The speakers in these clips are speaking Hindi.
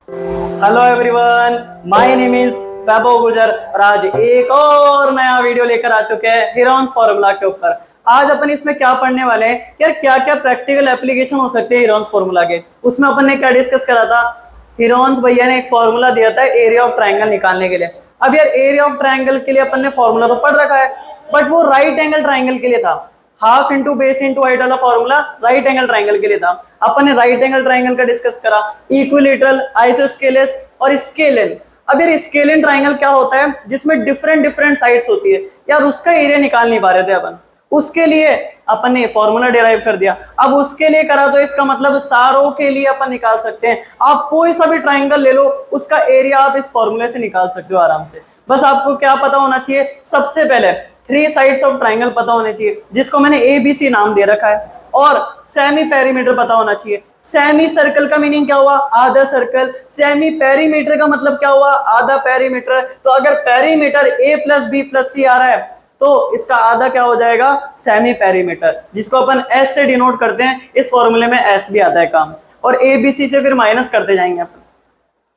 Hello everyone, my name is Vaibhav Gurjar और आज एक और नया वीडियो लेकर आ चुके हैं हेरॉन्स फॉर्मूला के ऊपर। आज अपन इसमें क्या पढ़ने वाले हैं यार, क्या क्या प्रैक्टिकल एप्लीकेशन हो सकते हैं हेरॉन्स फॉर्मूला के। उसमें अपन ने क्या डिस्कस करा था, हेरॉन्स भैया ने एक फॉर्मूला दिया था एरिया ऑफ ट्राइंगल निकालने के लिए। अब यार एरिया ऑफ ट्राइंगल के लिए अपन ने फॉर्मूला तो पढ़ रखा है, बट वो राइट एंगल ट्राइंगल के लिए था। Half into base into height वाला फॉर्मूला राइट एंगल ट्राइंगल के लिए था। अपन ने राइट एंगल ट्राइंगल का डिस्कस करा, इक्विलेटरल, आइसोस्केलेस और स्केलेन। अब यार स्केलेन ट्राइंगल क्या होता है, जिसमें डिफरेंट डिफरेंट साइड्स होती है यार, उसका एरिया निकाल नहीं पा रहे थे अपन। उसके लिए अपन ने फॉर्मूला डिराइव कर दिया। अब उसके लिए करा तो इसका मतलब सारों के लिए अपन निकाल सकते हैं। आप कोई सा भी ट्राइंगल ले लो, उसका एरिया आप इस फॉर्मूले से निकाल सकते हो आराम से। बस आपको क्या पता होना चाहिए, सबसे पहले थ्री साइड्स ऑफ ट्राइंगल पता होने चाहिए, जिसको मैंने ABC नाम दे रखा है, और सेमी पेरीमीटर पता होना चाहिए। सेमी सर्कल का मीनिंग क्या हुआ, आधा सर्कल। सेमी पेरीमीटर का मतलब क्या हुआ, आधा पेरीमीटर। तो अगर पेरीमीटर A + B + C आ रहा है तो इसका आधा क्या हो जाएगा, सेमी पेरीमीटर, जिसको अपन S से डिनोट करते हैं। इस फॉर्मूले में S भी आता है काम, और ABC से फिर माइनस करते जाएंगे अपन।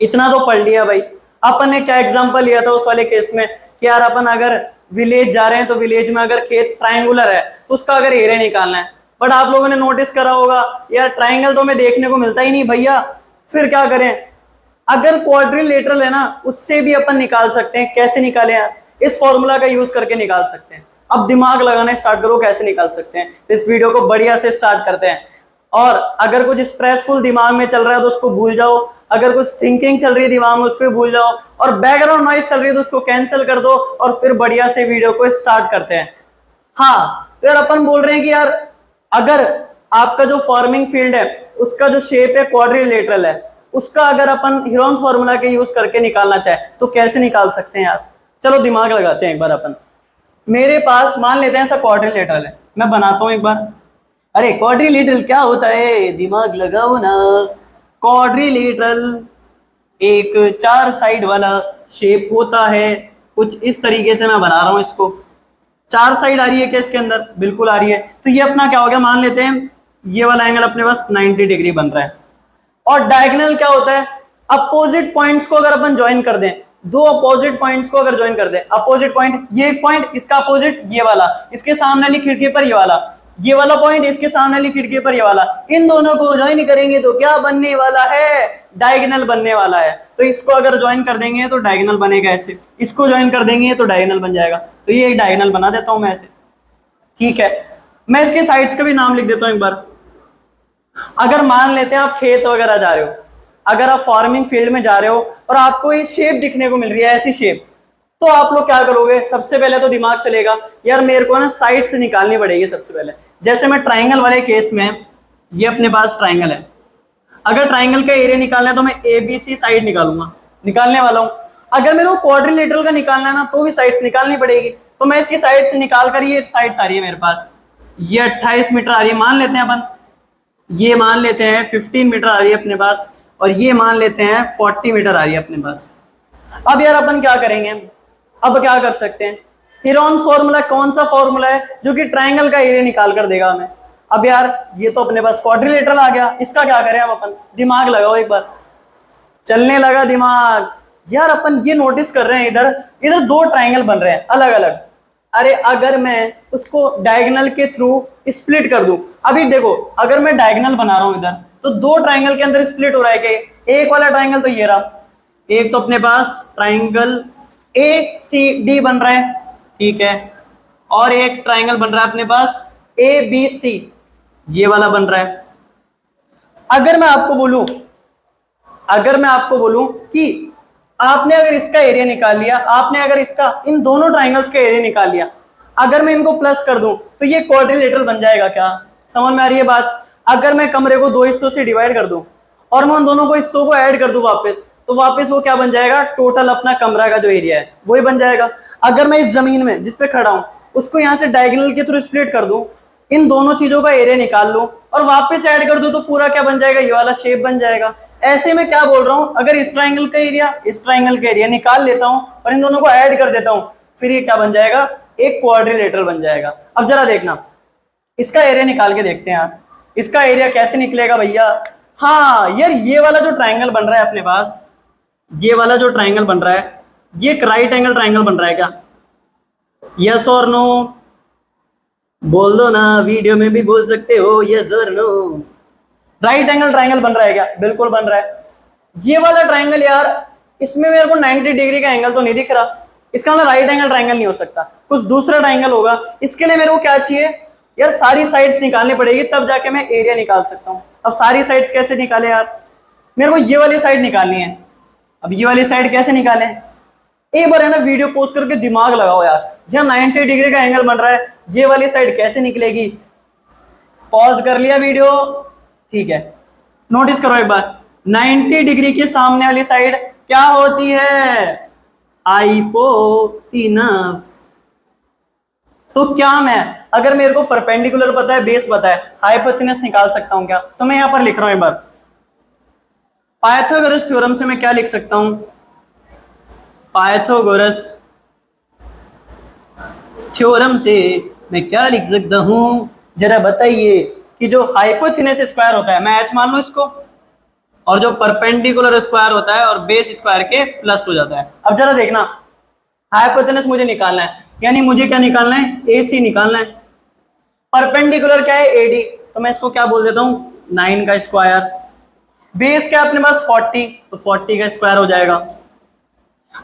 इतना तो पढ़ लिया भाई। अपन ने क्या एग्जांपल लिया था उस वाले केस में कि यार अपन अगर विलेज जा रहे हैं तो विलेज में अगर खेत ट्राइंगुलर है तो उसका अगर एरिया निकालना है। बट आप लोगों ने नोटिस करा होगा यार, ट्राइंगल तो हमें देखने को मिलता ही नहीं भैया, फिर क्या करें। अगर क्वाड्रिलेटरल है ना, उससे भी अपन निकाल सकते हैं। कैसे निकाले यार, इस फॉर्मूला का यूज करके निकाल सकते हैं। अब दिमाग लगाना स्टार्ट करो, कैसे निकाल सकते हैं। इस वीडियो को बढ़िया से स्टार्ट करते हैं। और अगर कुछ स्ट्रेसफुल दिमाग में चल रहा है तो उसको भूल जाओ, अगर कुछ थिंकिंग चल रही है दिमाग में उसको भी भूल जाओ, और बैकग्राउंड नॉइज चल रही है तो उसको कैंसिल कर दो, और फिर बढ़िया से वीडियो को स्टार्ट करते हैं। हाँ, तो यार अपन बोल रहे हैं कि यार अगर आपका जो फॉर्मिंग फील्ड है उसका जो शेप है क्वाड्रिलेटरल है, उसका अगर अपन हेरॉन्स फॉर्मूला के यूज करके निकालना चाहे तो कैसे निकाल सकते हैं यार। चलो दिमाग लगाते हैं एक बार अपन। मेरे पास मान लेते हैं ऐसा क्वाड्रिलेटरल है, मैं बनाता हूं एक बार। अरे क्वाड्रिलेटरल क्या होता है, दिमाग लगाओ ना। क्वाड्रिलेटरल एक चार साइड वाला शेप होता है, कुछ इस तरीके से मैं बना रहा हूं इसको। चार साइड आ रही है क्या इसके अंदर, बिल्कुल आ रही है। तो ये अपना क्या हो गया, मान लेते हैं ये वाला एंगल अपने पास 90 डिग्री बन रहा है। और डायगोनल क्या होता है, अपोजिट पॉइंट्स को अगर अपन ज्वाइन कर दें, दो अपोजिट पॉइंट्स को अगर ज्वाइन कर दें, अपोजिट पॉइंट, ये एक पॉइंट, इसका अपोजिट ये वाला, इसके सामने वाली खिड़की पर ये वाला पॉइंट, इसके सामने वाली खिड़की पर ये वाला, इन दोनों को ज्वाइन करेंगे तो क्या बनने वाला है, डायगोनल बनने वाला है। तो इसको अगर ज्वाइन कर देंगे तो डायगोनल बनेगा ऐसे, इसको ज्वाइन कर देंगे तो डायगोनल बन जाएगा। तो ये एक डायगोनल बना देता हूं मैं ऐसे, ठीक है। मैं इसके साइड्स का भी नाम लिख देता हूं एक बार। अगर मान लेते हैं आप खेत वगैरह जा रहे हो, अगर आप फार्मिंग फील्ड में जा रहे हो और आपको ये शेप दिखने को मिल रही है, ऐसी शेप, तो आप लोग क्या करोगे, सबसे पहले तो दिमाग चलेगा यार मेरे को ना साइड से निकालनी पड़ेगी सबसे पहले। जैसे मैं ट्राइंगल वाले केस में, ये अपने पास ट्राइंगल है, अगर ट्राइंगल का एरिया निकालना है तो मैं ABC साइड निकालूंगा, निकालने वाला हूं। अगर मेरे को क्वाड्रिलेटरल का निकालना है ना तो भी साइड्स निकालनी पड़ेगी। तो मैं इसकी साइड से निकाल कर, ये साइड्स आ रही है मेरे पास, ये 28 मीटर आ रही है मान लेते हैं अपन, ये मान लेते हैं 15 मीटर आ रही है अपने पास, और ये मान लेते हैं 40 मीटर आ रही है अपने पास। अब यार अपन क्या करेंगे, अब क्या कर सकते हैं, हेरॉन्स फॉर्मूला कौन सा फॉर्मूला है जो कि ट्राइंगल का एरिया निकाल कर देगा हमें। अब यार ये तो अपने पास क्वाड्रिलेटरल आ गया, इसका क्या करें अब अपन, दिमाग लगाओ एक बार। चलने लगा दिमाग। यार अपन ये नोटिस कर रहे हैं इधर इधर दो ट्राइंगल बन रहे हैं अलग अलग। अरे अगर मैं उसको डायगोनल के थ्रू स्प्लिट कर दूं, अभी देखो अगर मैं डायगोनल बना रहा हूं इधर, तो दो ट्राइंगल के अंदर स्प्लिट हो रहा है कि एक वाला ट्राइंगल तो ये रहा, एक तो अपने पास ट्राइंगल ACD बन रहा है, ठीक है, और एक ट्राइंगल बन रहा है अपने पास ABC, ये वाला बन रहा है। अगर मैं आपको बोलूं, अगर मैं आपको बोलूं कि आपने अगर इसका एरिया निकाल लिया, आपने अगर इसका, इन दोनों ट्राइंगल्स का एरिया निकाल लिया, अगर मैं इनको प्लस कर दूं तो ये क्वाड्रिलेटरल बन जाएगा क्या, समझ में आ रही है बात। अगर मैं कमरे को दो हिस्सों से डिवाइड कर दूं और मैं उन दोनों को हिस्सों को ऐड कर दूं वापस, तो वापस वो क्या बन जाएगा, टोटल अपना कमरा का जो एरिया है वही बन जाएगा। अगर मैं इस जमीन में जिस पे खड़ा हूं उसको यहां से डायगोनल के थ्रू स्प्लिट कर दूं, इन दोनों चीजों का एरिया निकाल लूं और वापस ऐड कर दूं, तो पूरा क्या बन जाएगा, ये वाला शेप बन जाएगा। ऐसे में क्या बोल रहा हूं, अगर इस ट्राइंगल का एरिया इस ट्राइंगल का एरिया निकाल लेता हूं और इन दोनों को ऐड कर देता हूं, फिर ये क्या बन जाएगा, एक क्वाड्रिलेटरल बन जाएगा। अब जरा देखना, इसका एरिया निकाल के देखते हैं यार, इसका एरिया कैसे निकलेगा भैया। हाँ यार, ये वाला जो ट्राइंगल बन रहा है अपने पास, ये वाला जो ट्राइंगल बन रहा है, ये एक राइट एंगल ट्राइंगल बन रहा है क्या? यस और नो? बोल दो ना, वीडियो में भी बोल सकते हो यस और नो। राइट एंगल ट्राइंगल बन रहा है क्या? बिल्कुल बन रहा है। ये वाला ट्राइंगल यार, इसमें मेरे को 90 डिग्री का एंगल तो नहीं दिख रहा, इसका मतलब राइट एंगल ट्राइंगल नहीं हो सकता, कुछ दूसरा ट्राइंगल होगा। इसके लिए मेरे को क्या चाहिए यार? सारी साइड्स निकालनी पड़ेगी, तब जाके मैं एरिया निकाल सकता हूँ। अब सारी साइड्स कैसे निकाले यार? मेरे को ये वाली साइड निकालनी है। अब ये वाली साइड कैसे निकालें? एक बार है ना वीडियो पोस्ट करके दिमाग लगाओ यार, जहाँ 90 डिग्री का एंगल बन रहा है, ये वाली साइड कैसे निकलेगी? पॉज कर लिया वीडियो, ठीक है। नोटिस करो एक बार, 90 डिग्री के सामने वाली साइड क्या होती है? हाइपोथिनस। तो क्या मैं, अगर मेरे को परपेंडिकुलर पता है, बेस पता है, हाइपोथिनस निकाल सकता हूं क्या? तो मैं यहां पर लिख रहा हूं एक बार, पाइथागोरस थ्योरम से मैं क्या लिख सकता हूं? पाइथागोरस थ्योरम से मैं क्या लिख सकता हूं? जरा बताइए कि जो हाइपोथिनस स्क्वायर होता है, मैं h मान लूं इसको, और जो परपेंडिकुलर स्क्वायर होता है और बेस स्क्वायर के प्लस हो जाता है। अब जरा देखना, हाइपोटेनस मुझे निकालना है, यानी मुझे क्या निकालना है? AC निकालना है। परपेंडिकुलर क्या है? AD, तो मैं इसको क्या बोल देता हूं? 9 का स्क्वायर। बेस क्या अपने पास? 40, तो 40 का स्क्वायर हो जाएगा।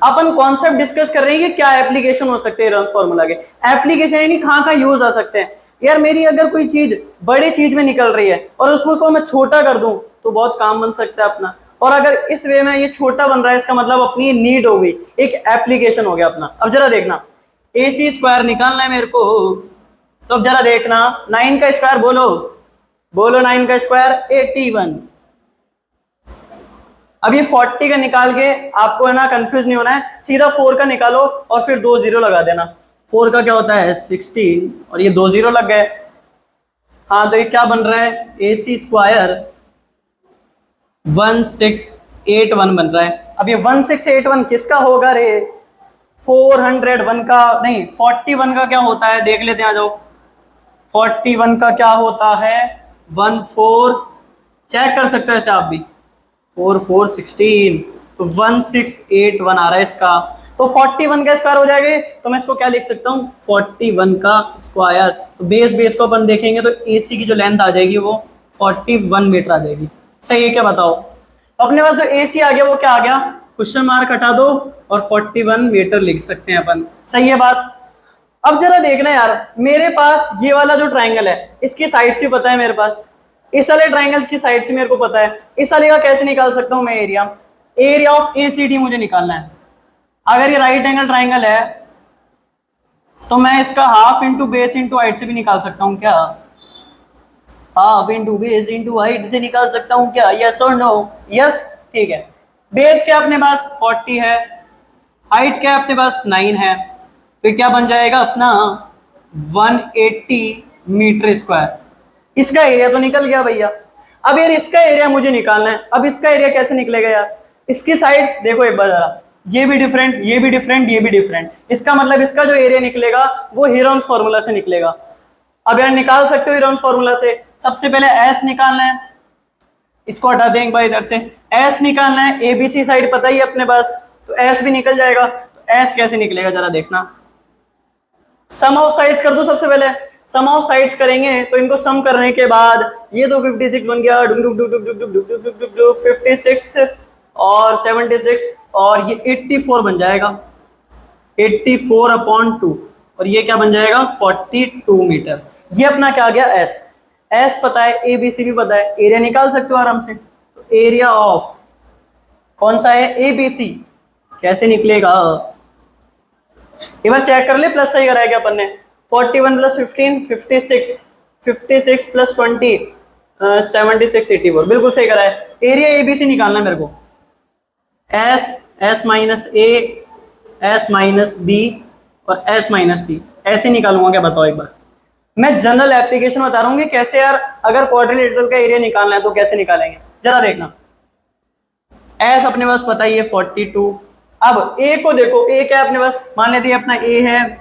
अपन कॉन्सेप्ट डिस्कस कर रहे हैं कि क्या एप्लीकेशन हो सकते हैं रंस फॉर्मूला के। एप्लीकेशन यानी कहाँ कहाँ यूज आ सकते हैं। यार मेरी अगर कोई चीज बड़ी चीज में निकल रही है और उसको मैं छोटा कर दूं तो बहुत काम बन सकता है अपना, और अगर इस वे में ये छोटा बन रहा है, इसका मतलब अपनी नीड हो गई, एक एप्लीकेशन हो गया अपना। अब जरा देखना, AC स्क्वायर निकालना है मेरे को, तो अब जरा देखना, 9 का स्क्वायर बोलो, बोलो 9 का स्क्वायर 81। अब ये 40 का निकाल के आपको है ना कंफ्यूज नहीं होना है, सीधा 4 का निकालो और फिर 2 जीरो लगा देना। 4 का क्या होता है? 16, और ये 2 जीरो लग गए। हाँ तो ये क्या बन रहा है? AC स्क्वायर 1681 बन रहा है। अब ये 1681 किसका होगा रे? 401 का नहीं, 41 का क्या होता है देख लेते हैं, आ जाओ। 41 का क्या होता है? 14, चेक कर सकते हो ऐसे आप भी, 4 4 16, तो 1681 आ रहा है इसका। तो 41 का स्क्वायर हो जाएगा, तो मैं इसको क्या लिख सकता हूँ? 41 का स्क्वायर। तो बेस को अपन देखेंगे तो AC की जो लेंथ आ जाएगी वो 41 मीटर आ जाएगी। सही है क्या बताओ? तो अपने पास जो AC आ गया वो क्या आ गया? क्वेश्चन मार्क हटा दो और 41 मीटर लिख सकते हैं अपन। सही है बात? अब जरा देखना यार, मेरे पास ये वाला जो ट्राइंगल है, इसकी साइड से पता है मेरे पास, इस वाले ट्राइंगल्स की साइड से मेरे को पता है, इस वाले का कैसे निकाल सकता हूं मैं? एरिया, एरिया ऑफ ACD मुझे निकालना है। अगर ये राइट एंगल ट्राइंगल है तो मैं इसका half into base into height से भी निकाल सकता हूँ क्या? Half into base into height से निकाल सकता हूँ क्या? यस और नो? यस, ठीक है। बेस क्या अपने पास? 40 है, हाइट क्या अपने पास? 9 है, तो क्या बन जाएगा अपना? 180 मीटर स्क्वायर। इसका एरिया तो निकल गया भैया। अब यार इसका एरिया मुझे निकालना है। अब इसका एरिया कैसे निकलेगा यार? इसकी साइड्स देखो एक बार जरा, ये भी डिफरेंट, ये भी डिफरेंट, ये भी डिफरेंट, इसका मतलब इसका जो एरिया निकलेगा वो हीरोन्स फॉर्मूला से निकलेगा। अब यार निकाल सकते हो हीरोन्स फॉर्मूला से। सबसे पहले S निकालना है, इसको हटा देंगे भाई इधर से। S निकालना है, ABC साइड पता ही अपने पास, तो S भी निकल जाएगा। तो S कैसे निकलेगा जरा देखना, सम ऑफ साइड्स कर दो सबसे पहले। सम ऑफ साइड्स करेंगे तो इनको सम करने के बाद ये तो 56 बन गया, 56 और 76 और ये 84 बन जाएगा, 84/2, और ये क्या बन जाएगा? 42 मीटर। ये अपना क्या आ गया? S पता है, ABC भी पता है, एरिया निकाल सकते हो आराम से। तो एरिया ऑफ कौन सा है? ABC। कैसे निकलेगा एक बार चेक कर ले, प्लस सही कराया क्या अपन ने? 41 + 15 56, 56 + 20 76 84, बिल्कुल सही करा है। एरिया ABC निकालना है मेरे को। S - B और S - C ऐसे निकालूंगा क्या बताओ एक बार? मैं जनरल एप्लीकेशन बता रहा हूँ कि कैसे यार अगर क्वाड्रिलेटरल का एरिया निकालना है तो कैसे निकालेंगे, जरा देखना। S अपने पास पता ही है 42। अब A को देखो, A क्या है अपने पास? मान लेते हैं अपना A है,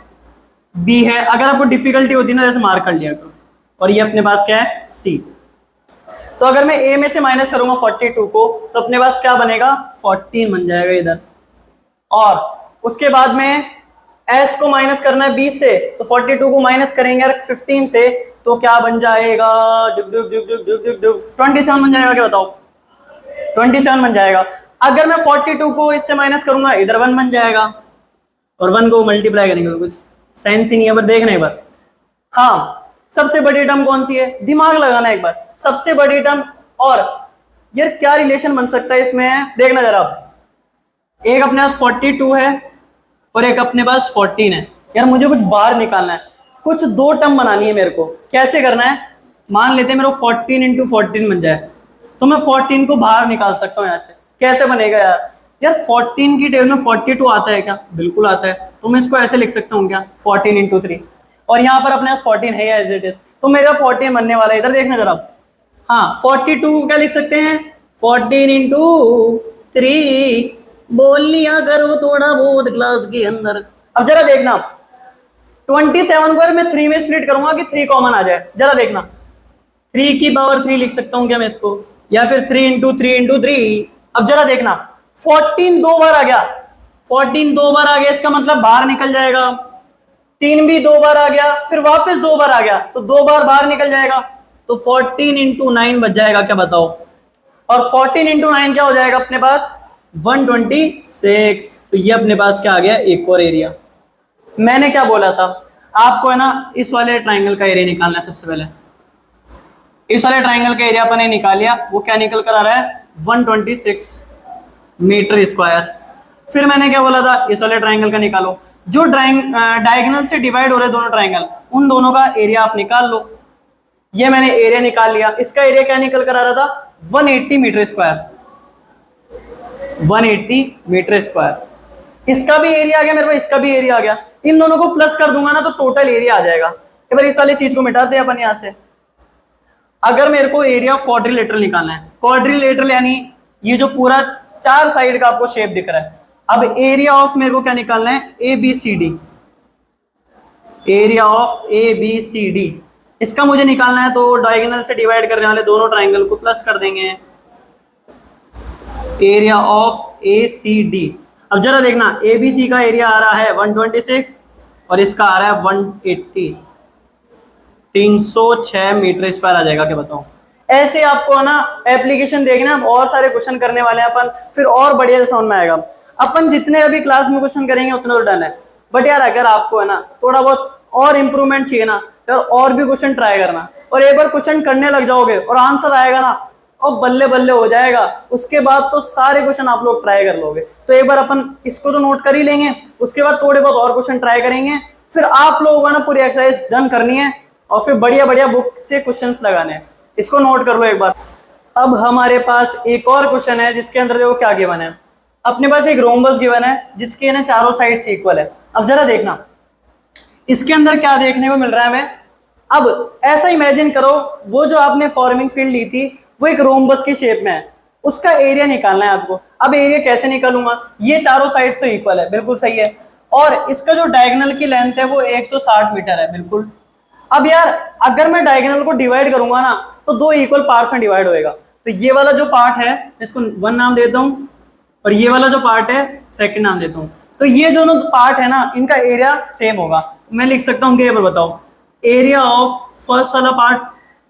B है, अगर आपको डिफिकल्टी होती है ना जैसे मार्क कर लिया करो, और ये अपने पास क्या है? C। तो अगर मैं ए में से माइनस करूंगा 42 को तो अपने पास क्या बनेगा 14 बन जाएगा इधर। और उसके बाद में एस को माइनस करना है 20 से, तो 42 को माइनस करेंगे 15 से तो क्या बन जाएगा 27 बन जाएगा। क्या बताओ 27 बन जाएगा। अगर मैं 42 को इससे माइनस करूंगा इधर 1 बन जाएगा और 1 को मल्टीप्लाई करेंगे तो कुछ सेंस ही नहीं है। पर देखना एक बार, हाँ सबसे बड़ी टर्म कौन सी है, दिमाग लगाना एक बार, सबसे बड़ी टर्म। और यार क्या रिलेशन बन सकता है इसमें, देखना जरा। एक अपने पास 42 है और एक अपने पास 14 है। यार मुझे कुछ बाहर निकालना है, कुछ दो टर्म बनानी है मेरे को। कैसे करना है, मान लेते हैं मेरे को 14 इंटू 14 बन जाए तो मैं 14 को बाहर निकाल सकता हूँ यहाँ से। कैसे बनेगा यार, यार 14 की टेबल में 42 आता है क्या, बिल्कुल आता है। तो मैं इसको ऐसे लिख सकता हूँ क्या 14 इंटू 3, और यहाँ पर अपने पास 14 है एज इट इज, तो मेरा 14 बनने वाला है। इधर देखना जरा, हाँ 42 क्या लिख सकते हैं 14 इंटू 3, बोल लिया करो थोड़ा बहुत क्लास के अंदर। अब जरा देखना 27 को मैं 3 में स्प्लिट करूंगा कि 3 कॉमन आ जाए, जरा देखना 3 की पावर 3 लिख सकता हूं क्या मैं इसको, या फिर 3 इंटू 3 इंटू 3। अब जरा देखना 14 दो बार आ गया, 14 दो बार आ गया इसका मतलब बाहर निकल जाएगा। 3 भी दो बार आ गया, फिर वापस दो बार आ गया तो दो बार बाहर निकल जाएगा। तो 14 इंटू 9 बच जाएगा, क्या बताओ। और 14 इंटू 9 क्या हो जाएगा अपने पास 126। तो ये अपने पास क्या आ गया एक और एरिया। मैंने क्या बोला था आपको, है ना, इस वाले ट्राइंगल का एरिया निकालना है। सबसे पहले इस वाले ट्राइंगल का एरिया अपन ने निकाल लिया, वो क्या निकल कर आ रहा है 126 मीटर स्क्वायर। फिर मैंने क्या बोला था इस वाले ट्राइंगल का निकालो, जो डायगोनल से डिवाइड हो रहे दोनों ट्राइंगल उन दोनों का एरिया आप निकाल लो। ये मैंने एरिया निकाल लिया, इसका एरिया क्या निकल कर आ रहा था 180 मीटर स्क्वायर, 180 मीटर स्क्वायर। इसका भी एरिया आ गया मेरे पास, इसका भी एरिया आ गया। इन दोनों को प्लस कर दूंगा ना तो टोटल एरिया आ जाएगा। एक बार इस वाली चीज को मिटाते हैं अपन यहां से। अगर मेरे को एरिया ऑफ क्वाड्रिलेटरल निकालना है, क्वाड्रिलेटरल यानी ये जो पूरा 4 साइड का आपको शेप दिख रहा है, अब एरिया ऑफ मेरे को क्या निकालना है A B C D, area of A B C D इसका मुझे निकालना है। तो डायगोनल से डिवाइड करने वाले दोनों ट्राइंगल को प्लस कर देंगे, area of A C D. अब जरा देखना ए बी सी का एरिया आ रहा है 126 और इसका आ रहा है 180, 306 मीटर स्क्वायर आ जाएगा। क्या बताऊं, ऐसे आपको है ना एप्लीकेशन देखना, और सारे क्वेश्चन करने वाले हैं अपन, फिर और बढ़िया से समझ में आएगा। अपन जितने अभी क्लास में क्वेश्चन करेंगे उतना तो डन है, बट यार अगर आपको है ना थोड़ा बहुत और इंप्रूवमेंट चाहिए ना तो और भी क्वेश्चन ट्राई करना। और एक बार क्वेश्चन करने लग जाओगे और आंसर आएगा ना और बल्ले बल्ले हो जाएगा, उसके बाद तो सारे क्वेश्चन आप लोग ट्राई कर लोगे। तो एक बार अपन इसको तो नोट कर ही लेंगे, उसके बाद थोड़े बहुत और क्वेश्चन ट्राई करेंगे, फिर आप लोगों को ना पूरी एक्सरसाइज डन करनी है और फिर बढ़िया बढ़िया बुक से क्वेश्चंस लगाने हैं। इसको नोट कर लो एक बार। अब हमारे पास एक और क्वेश्चन है जिसके अंदर देखो क्या गिवन है, अपने पास एक रोम्बस गिवन है जिसके ना चारों साइड इक्वल है। अब जरा देखना इसके अंदर क्या देखने को मिल रहा है हमें। अब ऐसा इमेजिन करो वो जो आपने फॉर्मिंग फील्ड ली थी वो एक रोम्बस की शेप में है, उसका एरिया निकालना है आपको। अब एरिया कैसे निकालूंगा, ये चारों साइड्स तो इक्वल है, बिल्कुल सही है, और इसका जो डायगोनल की लेंथ है वो 160 मीटर है, बिल्कुल। अब यार अगर मैं डायगोनल को डिवाइड करूंगा ना तो दो इक्वल पार्ट्स में डिवाइड होएगा। तो ये वाला जो पार्ट है इसको 1 नाम देता हूँ और ये वाला जो पार्ट है 2 नाम देता हूँ। तो ये दोनों पार्ट है ना इनका एरिया सेम होगा। मैं लिख सकता हूँ कि ये बताओ एरिया ऑफ फर्स्ट वाला पार्ट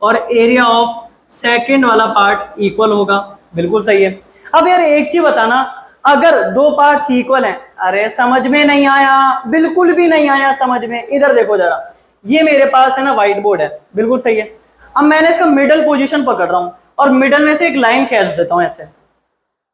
और एरिया ऑफ सेकंड वाला पार्ट इक्वल होगा, बिल्कुल सही है। अब यार एक चीज बताना, अगर दो पार्ट्स इक्वल हैं, अरे समझ में नहीं आया, बिल्कुल भी नहीं आया समझ में। इधर देखो जरा, ये मेरे पास है ना व्हाइट बोर्ड है, बिल्कुल सही है। अब मैंने इसका मिडल पोजीशन पकड़ रहा हूँ और मिडल में से एक लाइन खींच देता हूँ ऐसे।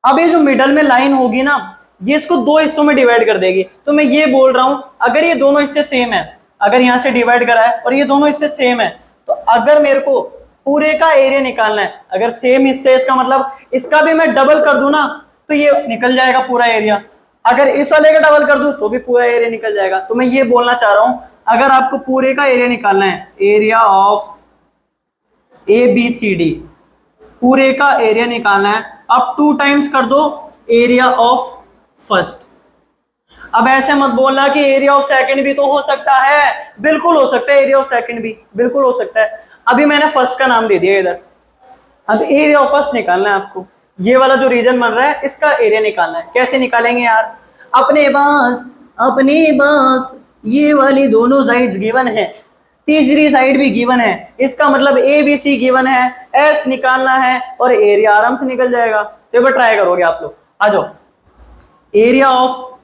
अब ये जो मिडल में लाइन होगी ना ये इसको दो हिस्सों में डिवाइड कर देगी। तो मैं ये बोल रहा हूं अगर ये दोनों हिस्से सेम है, अगर यहां से डिवाइड करा है और ये दोनों हिस्से सेम है, तो अगर मेरे को पूरे का एरिया निकालना है, अगर सेम हिस्से इसका मतलब इसका भी मैं डबल कर दूं ना तो ये निकल जाएगा पूरा एरिया। अगर इस वाले का डबल कर दूं तो भी पूरा एरिया निकल जाएगा। तो मैं ये बोलना चाह रहा हूं अगर आपको पूरे का एरिया निकालना है, area of A B C D, पूरे का एरिया निकालना है, अब 2 टाइम्स कर दो एरिया ऑफ फर्स्ट। अब ऐसे मत बोलना कि एरिया ऑफ सेकंड भी तो हो सकता है, बिल्कुल हो सकता है, एरिया ऑफ सेकंड भी बिल्कुल हो सकता है। अभी मैंने फर्स्ट का नाम दे दिया इधर, अब एरिया ऑफ फर्स्ट निकालना है आपको, ये वाला जो रीजन बन रहा है इसका एरिया निकालना है। कैसे निकालेंगे यार, अपने पास ये वाली दोनों साइड्स गिवन है, तीसरी साइड भी गिवन है, इसका मतलब ए बी सी गिवन है, एस निकालना है और एरिया आराम से निकल जाएगा। तो एक ट्राई करोगे आप लोग, आ जाओ। एरिया ऑफ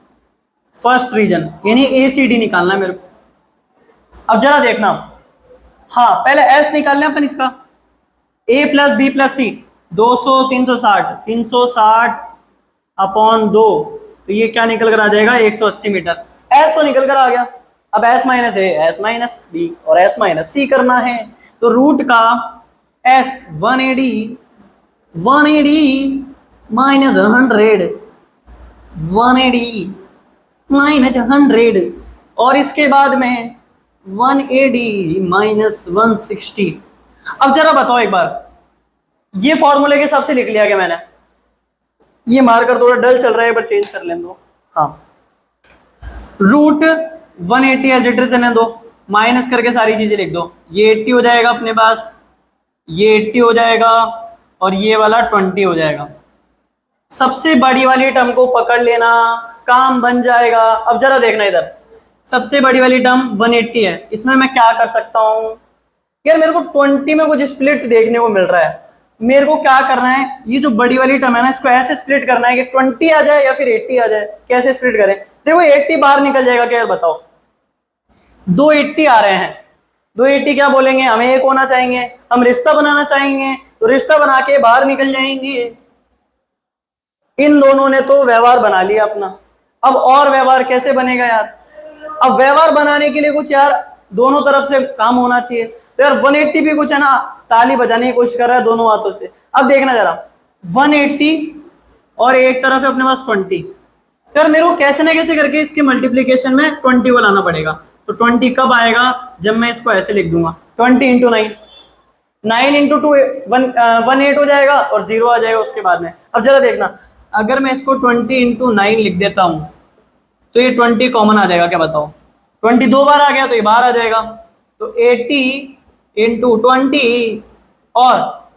फर्स्ट रीजन यानी ए सी डी निकालना है मेरे को। अब जरा देखना, हाँ पहले एस निकालना है अपन इसका, ए प्लस बी प्लस सी 200 360 अपॉन 2, तो ये क्या निकल कर आ जाएगा 180 मीटर। एस तो निकल कर आ गया। अब S minus A S minus B और एस माइनस सी करना है, तो रूट का एस 180 माइनस 100 180 माइनस 100 और इसके बाद में 180 माइनस 160। अब जरा बताओ एक बार, ये फॉर्मूले के हिसाब से लिख लिया क्या मैंने? ये मार्कर थोड़ा डल चल रहा है, एक बार चेंज कर लें दो। हाँ, रूट 180 एज इट इज रहने दो, माइनस करके सारी चीजें लिख दो। ये 80 हो जाएगा अपने पास, ये 80 हो जाएगा और ये वाला 20 हो जाएगा। सबसे बड़ी वाली टर्म को पकड़ लेना, काम बन जाएगा। अब जरा देखना इधर, सबसे बड़ी वाली टर्म 180 है, इसमें मैं क्या कर सकता हूं यार, मेरे को 20 में कुछ स्प्लिट देखने को मिल रहा है। मेरे को क्या करना है, ये जो बड़ी वाली टर्म है ना, इसको ऐसे स्प्लिट करना है कि 20 आ जाए या फिर 80 आ जाए। कैसे स्प्लिट करें? देखो 80 बाहर निकल जाएगा क्या, बताओ। 280 आ रहे हैं, 280 क्या बोलेंगे, हमें एक होना चाहेंगे, हम रिश्ता बनाना चाहेंगे, तो रिश्ता बना के बाहर निकल जाएंगे। इन दोनों ने तो व्यवहार बना लिया अपना। अब और व्यवहार कैसे बनेगा यार? अब व्यवहार बनाने के लिए कुछ यार दोनों तरफ से काम होना चाहिए। तो यार 180 भी कुछ है ना, ताली बजाने की कोशिश कर रहा है दोनों हाथों से। अब देखना जरा, 180 और एक तरफ है अपने पास 20। तो यार मेरे को कैसे ना कैसे करके इसके मल्टीप्लीकेशन में 20 को लाना पड़ेगा। तो 20 कब आएगा, जब मैं इसको ऐसे लिख दूंगा 20 इंटू 9, 9 इंटू 2 18 हो जाएगा और 0 आ जाएगा उसके बाद में। अब जरा देखना, अगर मैं इसको 20 इंटू 9 लिख देता हूं तो ये 20 कॉमन आ जाएगा क्या, बताओ। 20 दो बार आ गया तो ये बाहर आ जाएगा, तो 80 इंटू 20 और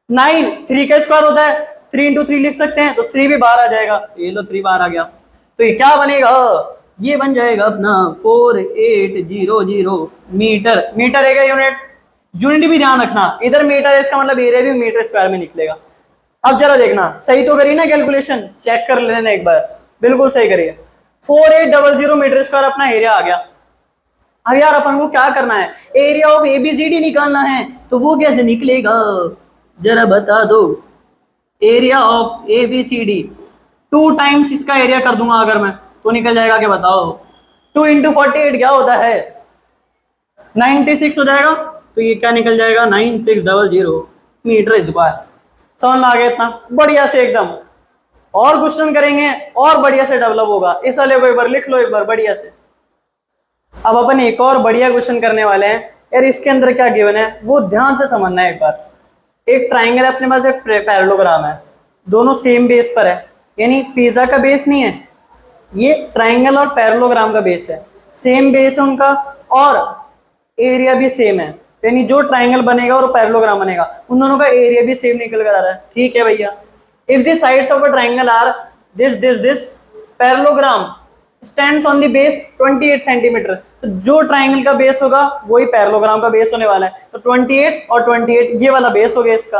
9 3 का स्क्वायर होता है, 3 इंटू 3 लिख सकते हैं, तो 3 भी बाहर आ जाएगा। ये लो 3 बाहर आ गया, तो ये क्या बनेगा, ये बन जाएगा अपना 4800 मीटर। मीटर है यूनिट, यूनिट भी ध्यान रखना, इधर मीटर है इसका मतलब एरिया भी मीटर स्क्वायर में निकलेगा। अब जरा देखना, सही तो करी ना कैलकुलेशन, चेक कर लेना एक बार, बिल्कुल सही करिए। 4800 मीटर स्क्वायर अपना एरिया आ गया। अब यार अपन को क्या करना है, एरिया ऑफ एबीसीडी निकालना है, तो वो कैसे निकलेगा जरा बता दो। एरिया ऑफ एबीसीडी 2 टाइम्स इसका एरिया कर दूंगा अगर मैं, तो निकल जाएगा क्या, बताओ। 2 इंटू 48 क्या होता है, 96 हो जाएगा, तो ये क्या निकल जाएगा 9600 मीटर स्क्वायर। समझ में आ गया इतना बढ़िया से एकदम। और क्वेश्चन करेंगे और बढ़िया से डेवलप होगा, इस वाले को एक बार लिख लो एक बार बढ़िया से। अब अपन एक और बढ़िया क्वेश्चन करने वाले हैं यार, इसके अंदर क्या गिवन है वो ध्यान से समझना है एक बार। एक ट्राइंगल है अपने पास, एक पैरेललोग्राम है, दोनों सेम बेस पर है, यानी पिज्जा का बेस नहीं है, ये ट्राइंगल और पैरेललोग्राम का बेस है, सेम बेस है उनका और एरिया भी सेम है, यानी जो ट्राइंगल बनेगा और पैरेललोग्राम बनेगा उन दोनों का एरिया भी सेम निकल कर आ रहा है। ठीक है भैया, if the sides of a triangle are this parallelogram stands on the base 28 centimetre, तो जो ट्राइंगल का बेस होगा वही पैरेललोग्राम का बेस होने वाला है। तो 28 और 28 ये वाला बेस हो गया इसका।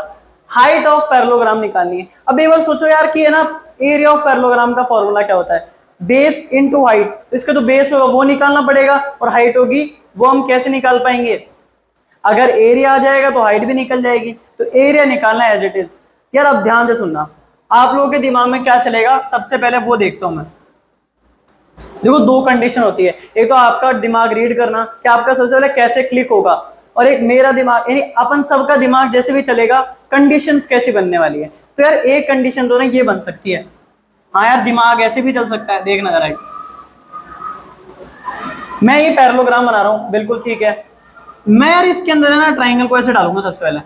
हाइट ऑफ पैरेललोग्राम निकालनी है। अब एक बार सोचो यार कि है ना, एरिया ऑफ पैरेललोग्राम का फॉर्मूला क्या होता है, बेस इनटू हाइट। तो इसका जो बेस होगा वो निकालना पड़ेगा और हाइट होगी वो हम कैसे निकाल पाएंगे, अगर एरिया आ जाएगा तो हाइट भी निकल जाएगी। तो एरिया निकालना है एज इट इज। यार अब ध्यान से सुनना, आप लोगों के दिमाग में क्या चलेगा सबसे पहले वो देखता हूं मैं। देखो 2 कंडीशन होती है, एक तो आपका दिमाग रीड करना कि आपका सबसे पहले कैसे क्लिक होगा, और एक मेरा दिमाग, यानी अपन सबका दिमाग जैसे भी चलेगा कंडीशंस कैसी बनने वाली है। तो यार एक कंडीशन तो ना ये बन सकती है, हाँ यार दिमाग ऐसे भी चल सकता है। देखना जरा, मैं ये पैरेललोग्राम बना रहा हूँ, बिल्कुल ठीक है, मैं यार इसके अंदर है ना ट्राइंगल को ऐसे डालूंगा सबसे पहले,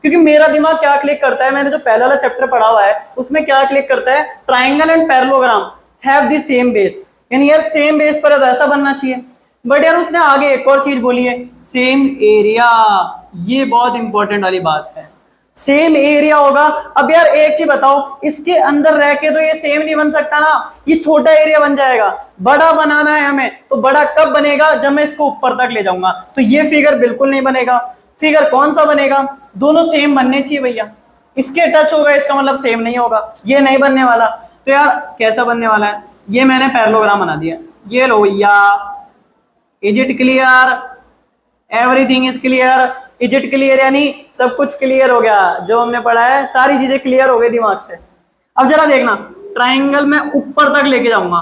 क्योंकि मेरा दिमाग क्या क्लिक करता है, मैंने जो पहला वाला चैप्टर पढ़ा हुआ है उसमें क्या क्लिक करता है, triangle and parallelogram have the same base, यानी यार सेम बेस पर है तो ऐसा बनना चाहिए। बट यार उसने आगे एक और चीज बोली है, सेम एरिया, ये बहुत इंपॉर्टेंट वाली बात है। सेम एरिया होगा। अब यार एक चीज बताओ, इसके अंदर रह के तो ये सेम नहीं बन सकता ना, ये छोटा एरिया बन जाएगा। बड़ा बनाना है हमें, तो बड़ा कब बनेगा, जब मैं इसको ऊपर तक ले जाऊंगा। तो ये फिगर बिल्कुल नहीं बनेगा। फिगर कौन सा बनेगा, दोनों सेम बनने चाहिए भैया। इसके टच होगा इसका मतलब सेम नहीं होगा, ये नहीं बनने वाला। तो यार कैसा बनने वाला है, ये मैंने पैरेललोग्राम बना दिया। ये लो भैया, is it clear, everything is clear. Is it clear यानी सब कुछ क्लियर हो गया, जो हमने पढ़ा है सारी चीजें क्लियर हो गई दिमाग से। अब जरा देखना, ट्राइंगल मैं ऊपर तक लेके जाऊंगा।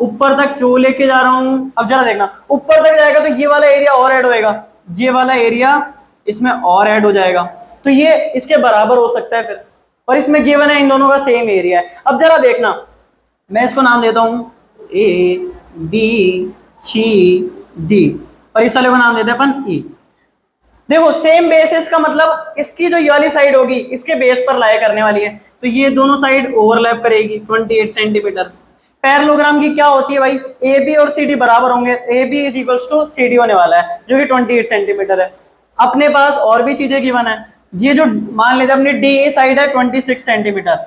ऊपर तक क्यों लेके जा रहा हूं, अब जरा देखना, ऊपर तक जाएगा तो ये वाला एरिया और ऐड होएगा, ये वाला एरिया इसमें और ऐड हो जाएगा, तो ये इसके बराबर हो सकता है फिर। और इसमें गिवन है इन दोनों का सेम एरिया है। अब जरा देखना, मैं इसको नाम देता हूं ए बी सी डी, और इस वाले को नाम देते हैं अपन ई। देखो सेम बेसिस का मतलब इसकी जो ये वाली साइड होगी इसके बेस पर लाई करने वाली है, तो ये दोनों साइड ओवरलैप करेगी 28 सेंटीमीटर। पैरेललोग्राम की क्या होती है भाई, ए बी और सी डी बराबर होंगे, A B is equals to C D होने वाला है, जो कि 28 सेंटीमीटर है। अपने पास और भी चीजें गिवन है, ये जो मान लेते अपनी डी ए साइड है 26 सेंटीमीटर,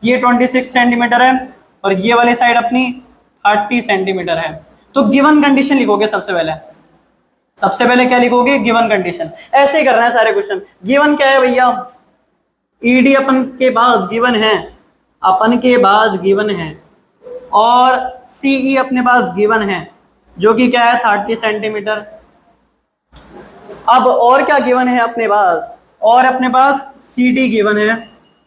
ये 26 सेंटीमीटर है, और ये वाली साइड अपनी 30 सेंटीमीटर है। तो गिवन कंडीशन लिखोगे सबसे पहले क्या लिखोगे, गिवन कंडीशन। ऐसे ही करना है सारे क्वेश्चन। गिवन क्या है भैया, ईडी अपन के पास गिवन है, और सीई अपने पास गिवन है, जो कि क्या है 30 सेंटीमीटर। अब और क्या गिवन है अपने पास, और अपने पास सी डी गिवन है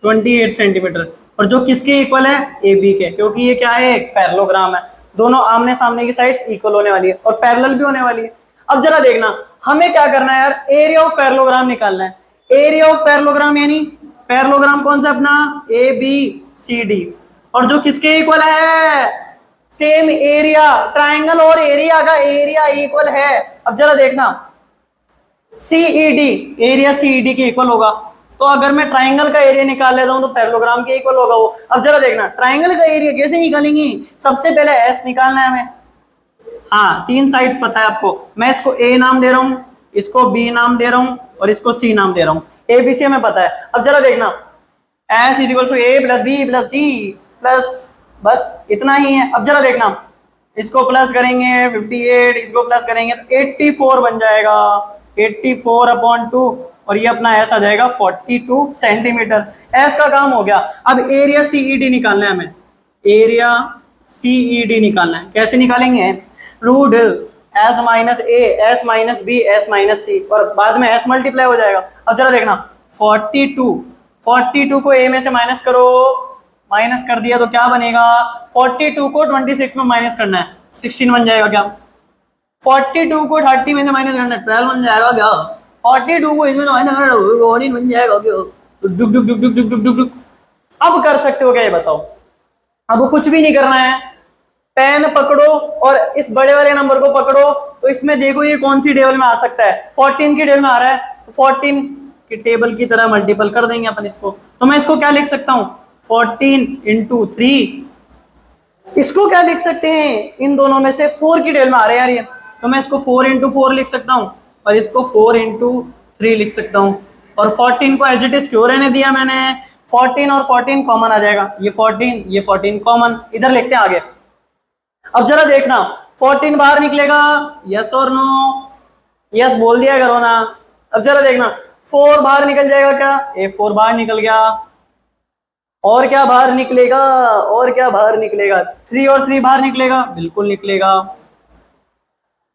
28 सेंटीमीटर, और जो किसके इक्वल है, ए बी के, क्योंकि ये क्या है, एक पैरेललोग्राम है, दोनों आमने सामने की साइड्स इक्वल होने वाली है और पैरेलल भी होने वाली है। अब जरा देखना, हमें क्या करना है यार, एरिया ऑफ पैरेललोग्राम निकालना है। एरिया ऑफ पैरेललोग्राम यानी पैरेललोग्राम कौन सा अपना, ए बी सी डी, और जो किसके इक्वल है, सेम एरिया, ट्राइंगल और एरिया का एरिया इक्वल है। अब जरा देखना, सीईडी एरिया सीईडी के इक्वल होगा, तो अगर मैं ट्राइंगल का एरिया निकाल लेता हूं तो पैरेललोग्राम के इक्वल होगा वो। अब जरा देखना, ट्राइंगल का एरिया कैसे निकालेंगे, सबसे पहले एस निकालना है हमें। हाँ, तीन साइड्स पता है आपको, मैं इसको ए नाम दे रहा हूं, इसको बी नाम दे रहा हूं, और इसको सी नाम दे रहा हूं। ए बी सी हमें पता है। अब जरा देखना, S is equal to A plus B plus C plus, बस इतना ही है। अब जरा देखना, इसको प्लस करेंगे 58, इसको प्लस करेंगे तो 84 बन जाएगा, 84 अपॉन 2, और ये अपना एस आ जाएगा 42 सेंटीमीटर। एस का काम हो गया। अब एरिया सीईडी निकालना है हमें, एरिया सीईडी निकालना है। कैसे निकालेंगे, root S minus A, S minus B, S minus C, और बाद में एस मल्टीप्लाई हो जाएगा। अब जरा देखना, 42 को ए में से माइनस करो, माइनस कर दिया तो क्या बनेगा, 42 को 26 में माइनस करना है, 16 बन जाएगा क्या, 42 को 30 में से माइनस करना है, 12 बन जाएगा क्या, 42 को इसमें माइनस करना है, 14 बन जाएगा क्या, डुक डुक डुक डुक डुक डुक डुक। अब कर सकते हो क्या ये बताओ, अब कुछ भी नहीं करना है, पेन पकड़ो और इस बड़े वाले नंबर को पकड़ो, तो इसमें देखो ये कौन सी टेबल में आ सकता है, 14 की टेबल में आ रहा है, तो 14 की टेबल की तरह मल्टीपल कर देंगे अपन इसको। तो मैं इसको क्या लिख सकता हूँ, 14 इंटू 3। इसको क्या लिख सकते हैं, इन दोनों में से 4 की टेबल में आ रहे हैं यार ये, तो मैं इसको 4 इंटू 4 लिख सकता हूँ, और इसको 4 इंटू 3 लिख सकता हूँ। और 14 को एज इट इज क्यों रहने दिया मैंने, 14 और 14 कॉमन आ जाएगा, ये 14 कॉमन, इधर लिखते हैं आगे। अब जरा देखना, 14 बाहर निकलेगा, यस और नो, यस बोल दिया करो ना। अब जरा देखना, 4 बाहर निकल जाएगा क्या, एक 4 बाहर निकल गया, और क्या बाहर निकलेगा, और क्या बाहर निकलेगा, 3 और 3 बाहर निकलेगा, बिल्कुल निकलेगा,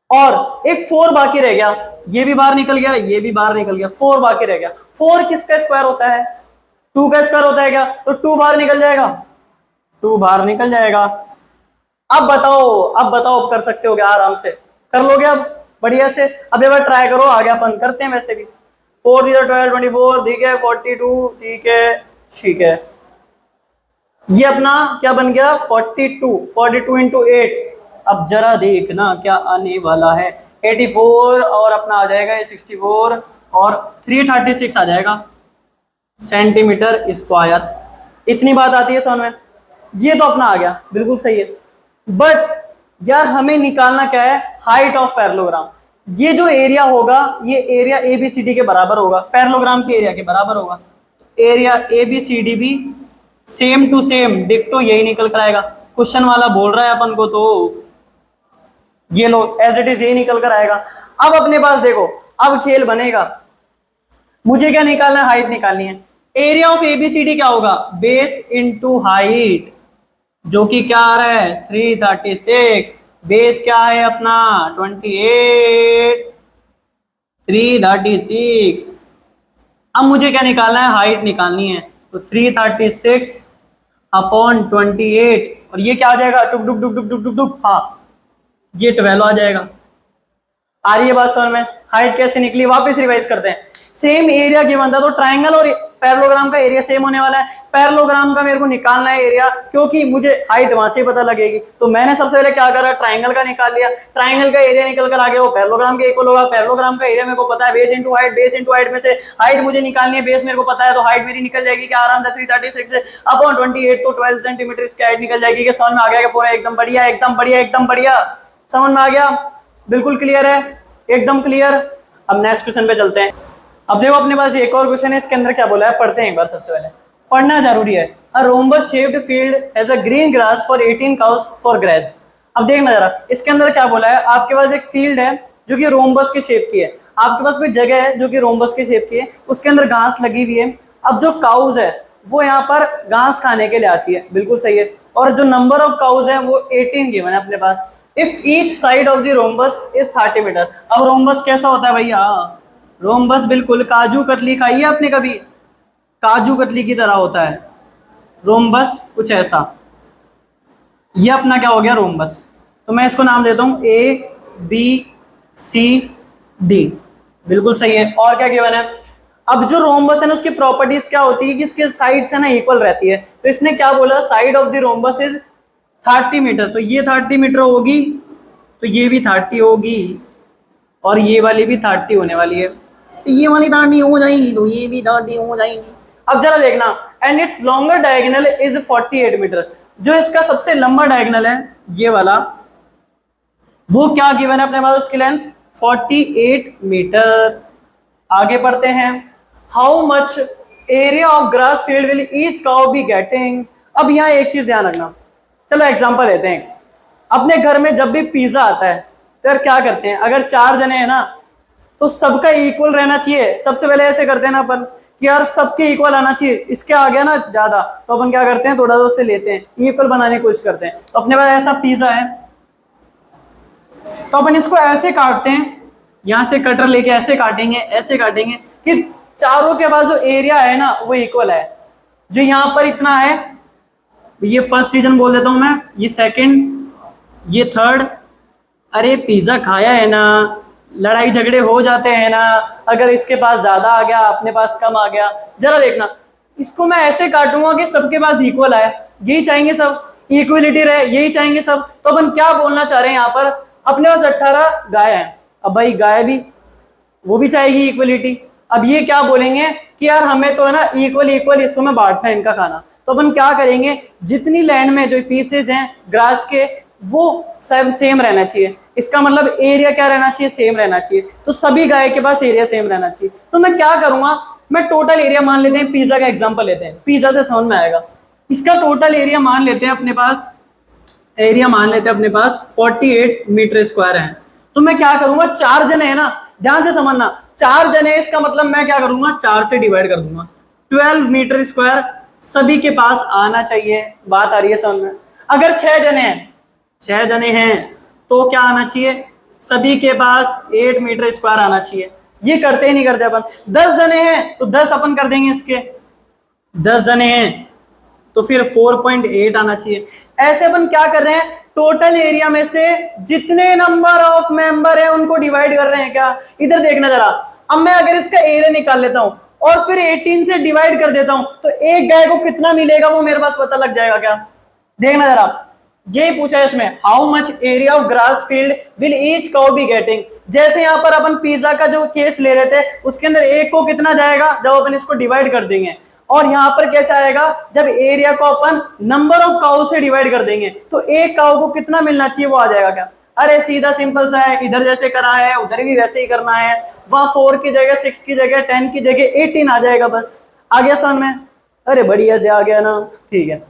और एक 4 बाकी रह गया, ये भी बाहर निकल गया, ये भी बाहर निकल गया, 4 बाकी रह गया। 4 किसका स्क्वायर होता है, 2 का स्क्वायर होता है क्या, तो 2 बाहर निकल जाएगा, 2 बाहर निकल जाएगा। अब बताओ कर सकते हो क्या, आराम से कर लोगे अब बढ़िया से। अब एक बार ट्राई करो, आगे अपन करते हैं वैसे भी। 4 0 12 24, ठीक है, 42, ठीक है, ये अपना क्या बन गया, 42 इंटू 8। अब जरा देखना क्या आने वाला है, 84 और अपना आ जाएगा ये 64 और 336 आ जाएगा सेंटीमीटर स्क्वायर। इतनी बात आती है समझ में, ये तो अपना आ गया, बिल्कुल सही है। बट यार हमें निकालना क्या है, हाइट ऑफ पैरेललोग्राम। ये जो एरिया होगा ये एरिया ABCD के बराबर होगा, पैरेललोग्राम के एरिया के बराबर होगा। एरिया ABCD भी सेम टू सेम डिक्टो यही निकल कर आएगा। क्वेश्चन वाला बोल रहा है अपन को तो ये लो एज इट इज यही निकल कर आएगा। अब अपने पास देखो, अब खेल बनेगा, मुझे क्या निकालना है, हाइट निकालनी है। एरिया ऑफ ABCD क्या होगा, बेस इनटू हाइट, जो कि क्या आ रहा है 336, बेस क्या है अपना 28, 336। अब मुझे क्या निकालना है, हाइट निकालनी है, तो 336 अपॉन 28 और ये क्या आ जाएगा, टुक टुक टुक टुक टुक टुक टुक, हाँ ये 12 आ जाएगा। आ रही है बात समझ में। हाइट कैसे निकली, वापस रिवाइज करते हैं। सेम एरिया गिवन था तो ट्राइंगल और पैरेललोग्राम का एरिया सेम होने वाला है। पैरेललोग्राम का मेरे को निकालना है एरिया, क्योंकि मुझे हाइट वहां से ही पता लगेगी। तो मैंने सबसे पहले क्या करा, ट्राइंगल का निकाल लिया। ट्राइंगल का एरिया निकल कर आ गया, वो पैरेललोग्राम के इक्वल होगा। पैरेललोग्राम का एरिया मेरे को पता है, base into height, base into height में से हाइट मुझे निकालनी है, बेस मेरे को पता है, तो हाइट मेरी निकल जाएगी क्या आराम से 336 अपॉन 28, तो 12 सेंटीमीटर इसकी हाइट निकल जाएगी। कि समझ में आ गया पूरा, एकदम बढ़िया एकदम बढ़िया एकदम बढ़िया, समझ में आ गया, बिल्कुल क्लियर है, एकदम क्लियर। अब नेक्स्ट क्वेश्चन पे चलते हैं। अब देखो अपने पास एक और क्वेश्चन है, इसके अंदर क्या बोला है पढ़ते हैं एक बार, सबसे पहले पढ़ना जरूरी है। A rhombus shaped field has a green grass for 18 cows for grace. अब देखना जरा इसके अंदर क्या बोला है, आपके पास एक फील्ड है जो कि रोम्बस के शेप की है, आपके पास कोई जगह है जो कि रोम्बस के शेप की है, उसके अंदर घास लगी हुई है। अब जो काउज है वो यहाँ पर घास खाने के लिए आती है, बिल्कुल सही है, और जो नंबर ऑफ काउज है वो 18 गिवन है अपने पास। If each side of the rhombus is 30 metre. अब रोम्बस कैसा होता है भैया, रोम्बस बिल्कुल काजू कतली खाई है आपने कभी, काजू कतली की तरह होता है रोम्बस, कुछ ऐसा। ये अपना क्या हो गया रोम्बस, तो मैं इसको नाम देता हूं ABCD, बिल्कुल सही है। और क्या गिवन है, अब जो रोम्बस है ना उसकी प्रॉपर्टीज क्या होती है कि इसके साइड से ना इक्वल रहती है। तो इसने क्या बोला, side of the rhombus is 30 metre, तो ये 30 मीटर होगी, तो ये भी 30 होगी, और ये वाली भी 30 होने वाली है, तो ये वाली 30 हो जाएंगी, तो ये भी 30 हो जाएंगी। अब जरा देखना, and its longer diagonal is 48 metre. जो इसका सबसे लंबा डायगोनल है ये वाला, वो क्या गिवन है अपने पास, उसकी लेंथ 48 मीटर। आगे बढ़ते हैं, how much area of grass field will each cow be getting. अब यहाँ एक चीज ध्यान रखना, चलो एग्जांपल लेते हैं। अपने घर में जब भी पिज्जा आता है तो यार क्या करते हैं, अगर 4 जने हैं ना तो सबका इक्वल रहना चाहिए। सबसे पहले ऐसे करते हैं ना अपन कि यार सबके इक्वल आना चाहिए, इसके आ गया ना ज्यादा तो अपन क्या करते हैं, थोड़ा सा उससे लेते हैं, इक्वल बनाने की कोशिश करते हैं। तो अपने पास ऐसा पिज्जा है, तो अपन इसको ऐसे काटते हैं, यहाँ से कटर लेके ऐसे काटेंगे कि चारों के पास जो एरिया है ना वो इक्वल है। जो यहाँ पर इतना है, ये फर्स्ट रीजन बोल देता हूं मैं, ये सेकंड, ये थर्ड। अरे पिज्जा खाया है ना, लड़ाई झगड़े हो जाते हैं ना, अगर इसके पास ज्यादा आ गया अपने पास कम आ गया। जरा देखना, इसको मैं ऐसे काटूंगा कि सबके पास इक्वल आए, यही चाहेंगे सब, इक्वलिटी रहे, यही चाहेंगे सब। तो अपन क्या बोलना चाह रहे हैं यहाँ पर, अपने पास 18 गाय है, अब भाई गाय भी वो भी चाहेगी इक्वलिटी। अब ये क्या बोलेंगे कि यार हमें तो है ना इक्वल हिस्सों में बांटना है इनका खाना। तो अपन क्या करेंगे, जितनी लैंड में जो पीसेस हैं ग्रास के वो सब सेम रहना चाहिए। इसका मतलब एरिया क्या रहना चाहिए, सेम रहना चाहिए। तो सभी गाय के पास एरिया सेम रहना चाहिए। तो मैं क्या करूंगा, मैं टोटल एरिया मान लेते हैं, पिज्जा का एग्जांपल लेते हैं, पिज्जा से समझ में आएगा। इसका टोटल एरिया मान लेते हैं अपने पास, 48 मीटर स्क्वायर है। तो मैं क्या करूंगा, 4 जने है ना, ध्यान से समझना, 4 जने, इसका मतलब मैं क्या करूंगा 4 से डिवाइड कर दूंगा, 12 मीटर स्क्वायर सभी के पास आना चाहिए। बात आ रही है समझ में। अगर 6 जने हैं तो क्या आना चाहिए, सभी के पास 8 मीटर स्क्वायर आना चाहिए। ये करते ही नहीं करते अपन। 10 जने हैं तो 10 अपन कर देंगे इसके, 10 जने हैं तो फिर 4.8 आना चाहिए। ऐसे अपन क्या कर रहे हैं, टोटल एरिया में से जितने नंबर ऑफ मेंबर है उनको डिवाइड कर रहे हैं क्या। इधर देखना जरा, अब मैं अगर इसका एरिया निकाल लेता हूं और फिर 18 से डिवाइड कर देता हूं तो एक गाय को कितना मिलेगा वो मेरे पास पता लग जाएगा क्या। देखना जरा, ये पूछा है इसमें, how much area of grass field will each cow be getting. जैसे यहाँ पर अपन पिज्जा का जो केस ले रहे थे उसके अंदर एक को कितना जाएगा जब अपन इसको डिवाइड कर देंगे, और यहाँ पर कैसे आएगा जब एरिया को अपन नंबर ऑफ काउ से डिवाइड कर देंगे तो एक काउ को कितना मिलना चाहिए वो आ जाएगा क्या। अरे सीधा सिंपल सा है, इधर जैसे करा है उधर भी वैसे ही करना है। वहां 4 की जगह 6 की जगह 10 की जगह 18 आ जाएगा, बस आ गया समझ में। अरे बढ़िया से आ गया ना, ठीक है।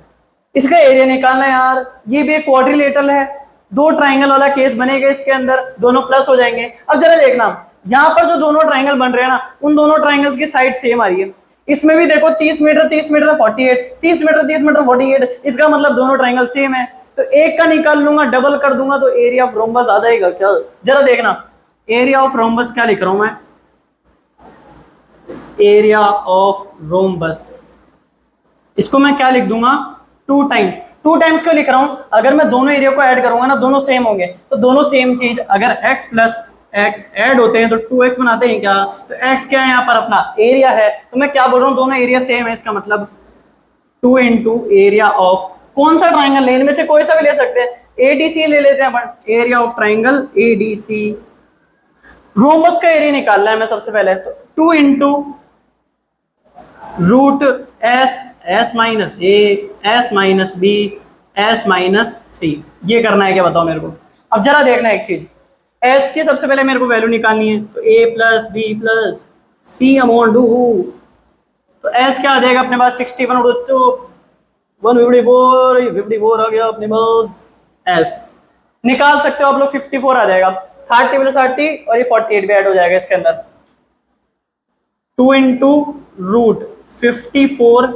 इसका एरिया निकालना है यार, ये भी एक क्वाड्रिलेटरल है, दो ट्राइंगल वाला केस बनेगा इसके अंदर, दोनों प्लस हो जाएंगे। अब जरा देखना, यहाँ पर जो दोनों ट्राइंगल बन रहे हैं ना, उन दोनों ट्राइंगल्स की साइड सेम आ रही है। इसमें भी देखो 30 मीटर 30 मीटर 48, 30 मीटर 30 मीटर 48, इसका मतलब दोनों ट्राइंगल सेम है। तो एक का निकाल लूंगा, डबल कर दूंगा तो एरिया ऑफ रोम्बस आ जाएगा क्या? जरा देखना, एरिया ऑफ रोम्बस क्या लिख रहा हूं मैं, एरिया ऑफ रोम्बस, इसको मैं क्या लिख दूंगा, 2 टाइम्स। 2 टाइम्स क्यों लिख रहा हूं, अगर मैं दोनों एरिया को ऐड करूंगा ना, दोनों सेम होंगे, तो दोनों सेम चीज अगर x प्लस x ऐड होते हैं तो 2x बनाते हैं क्या? तो x क्या है यहाँ पर, अपना एरिया है। तो मैं क्या बोल रहा हूँ, दोनों एरिया सेम है, इसका मतलब 2 इंटू एरिया ऑफ कौन सा ट्राइंगल ले, इनमें से कोई सा भी ले सकते हैं, एडीसी ले लेते हैं अपन, area of triangle ADC. Rhombus का एरिया निकालना है मैं सबसे पहले, तो 2 into root S, S minus A, S minus B, S minus C, ये करना है क्या बताओ मेरे को। अब जरा देखना एक चीज, एस की सबसे पहले मेरे को वैल्यू निकालनी है, तो A plus B plus C upon two, तो एस क्या आ जाएगा अपने पास 61 तो 154 आ गया अपने पास एस। निकाल सकते हो आप लोग, 54 आ जाएगा, 30 प्लस 30 और ये 48 भी ऐड हो जाएगा इसके अंदर। 2 इंटू रूट 54,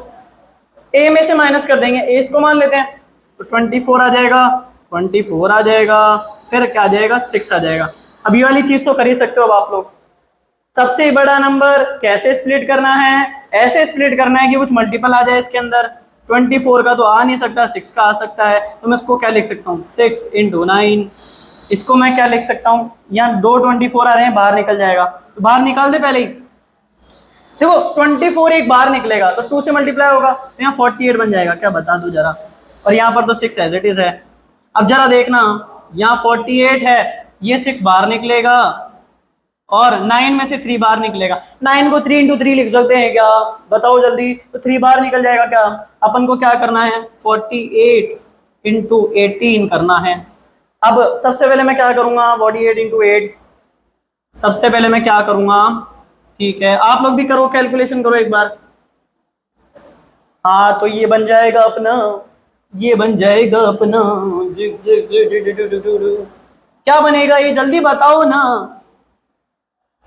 ए में से माइनस कर देंगे, ए इसको मान लेते हैं, तो 24 आ जाएगा, 24 आ जाएगा, फिर क्या आ जाएगा 6 आ जाएगा। अब ये वाली चीज तो कर ही सकते हो अब आप लोग। सबसे बड़ा नंबर कैसे स्प्लिट करना है, ऐसे स्प्लिट करना है कि कुछ मल्टीपल आ जाए इसके अंदर। 24 का तो आ नहीं सकता, 6 का आ सकता है, तो मैं इसको क्या लिख सकता हूँ, 6 इंटू 9। इसको मैं क्या लिख सकता हूँ, यहाँ 2 24 आ रहे हैं, बाहर निकल जाएगा, तो बाहर निकाल दे पहले ही। देखो 24 एक बाहर निकलेगा तो 2 से मल्टीप्लाई होगा, तो यहाँ 48 बन जाएगा, क्या बता दूं जरा। और यहाँ पर तो 6 एज इट इज है। अब जरा देखना, यहाँ 48 है, ये 6 बाहर निकलेगा और 9 में से 3 बाहर निकलेगा। 9 को 3 इंटू 3 लिख सकते हैं क्या, बताओ जल्दी, तो 3 बाहर निकल जाएगा क्या। अपन को क्या करना है, 48 इंटू 18 करना है। अब सबसे पहले मैं क्या करूंगा, 48 इंटू 8, सबसे पहले मैं क्या करूंगा, ठीक है आप लोग भी करो, कैलकुलेशन करो एक बार। हाँ तो ये बन जाएगा अपना, ये बन जाएगा अपना, क्या बनेगा ये जल्दी बताओ ना,